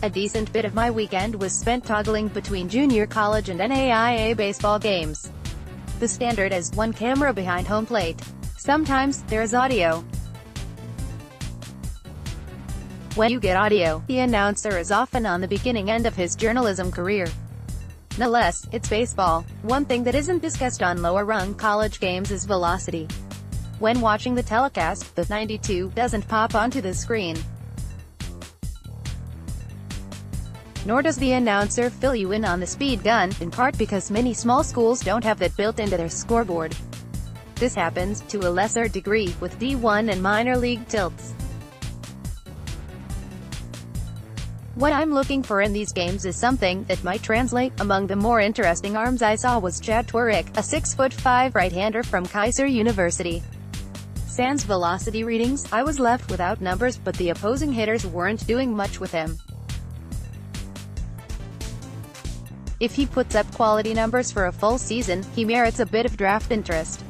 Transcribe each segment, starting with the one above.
A decent bit of my weekend was spent toggling between junior college and NAIA baseball games. The standard is one camera behind home plate. Sometimes, there's audio. When you get audio, the announcer is often on the beginning end of his journalism career. Nonetheless, it's baseball. One thing that isn't discussed on lower-rung college games is velocity. When watching the telecast, the 92 doesn't pop onto the screen. Nor does the announcer fill you in on the speed gun, in part because many small schools don't have that built into their scoreboard. This happens, to a lesser degree, with D1 and minor league tilts. What I'm looking for in these games is something that might translate. Among the more interesting arms I saw was Chad Twerick, a 6'5" right-hander from Keiser University. Sans velocity readings, I was left without numbers, but the opposing hitters weren't doing much with him. If he puts up quality numbers for a full season, he merits a bit of draft interest.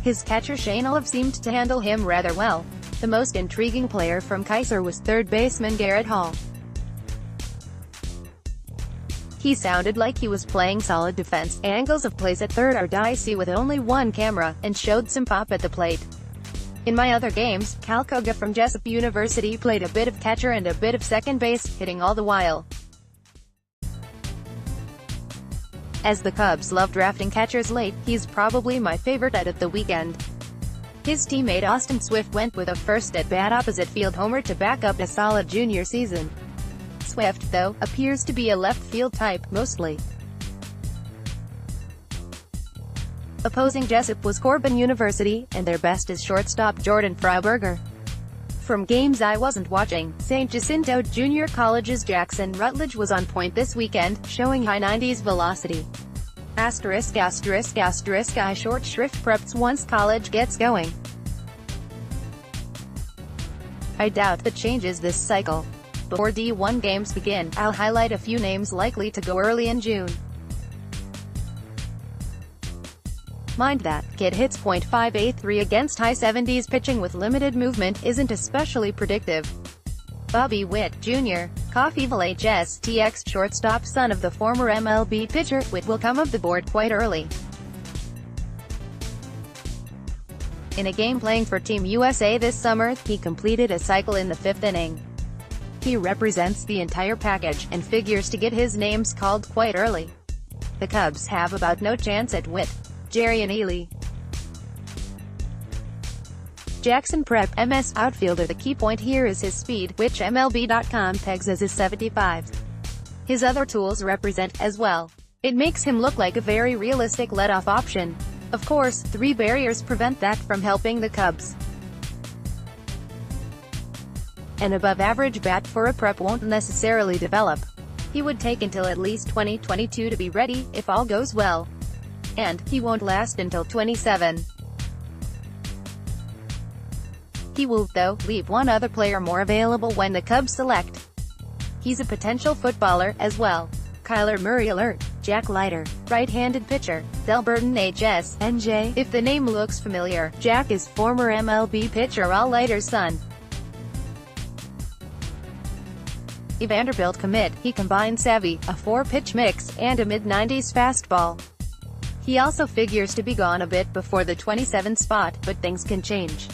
His catcher Shane Olive seemed to handle him rather well. The most intriguing player from Keiser was third baseman Garrett Hall. He sounded like he was playing solid defense, angles of plays at third are dicey with only one camera, and showed some pop at the plate. In my other games, Cal Koga from Jessup University played a bit of catcher and a bit of second base, hitting all the while. As the Cubs love drafting catchers late, he's probably my favorite at the weekend. His teammate Austin Swift went with a first at-bat opposite field homer to back up a solid junior season. Swift, though, appears to be a left-field type, mostly. Opposing Jessup was Corbin University, and their best is shortstop Jordan Freiberger. From games I wasn't watching, St. Jacinto Junior College's Jackson Rutledge was on point this weekend, showing high 90s velocity. ******* I short shrift preps once college gets going. I doubt that changes this cycle. Before D1 games begin, I'll highlight a few names likely to go early in June. Mind that, kid hits .583 against high 70s pitching with limited movement isn't especially predictive. Bobby Witt, Jr., Coffeyville HSTX shortstop, son of the former MLB pitcher, Witt will come off the board quite early. In a game playing for Team USA this summer, he completed a cycle in the 5th inning. He represents the entire package, and figures to get his names called quite early. The Cubs have about no chance at Witt. Jerry and Ely. Jackson Prep, MS outfielder. The key point here is his speed, which MLB.com pegs as his 75. His other tools represent, as well. It makes him look like a very realistic leadoff option. Of course, 3 barriers prevent that from helping the Cubs. An above-average bat for a prep won't necessarily develop. He would take until at least 2022 to be ready, if all goes well. And he won't last until 27. He will, though, leave one other player more available when the Cubs select. He's a potential footballer, as well. Kyler Murray alert. Jack Leiter, right-handed pitcher, Delburton HS, NJ. If the name looks familiar, Jack is former MLB pitcher Al Leiter's son. A Vanderbilt commit, he combines savvy, a 4-pitch mix, and a mid-90s fastball. He also figures to be gone a bit before the 27 spot, but things can change.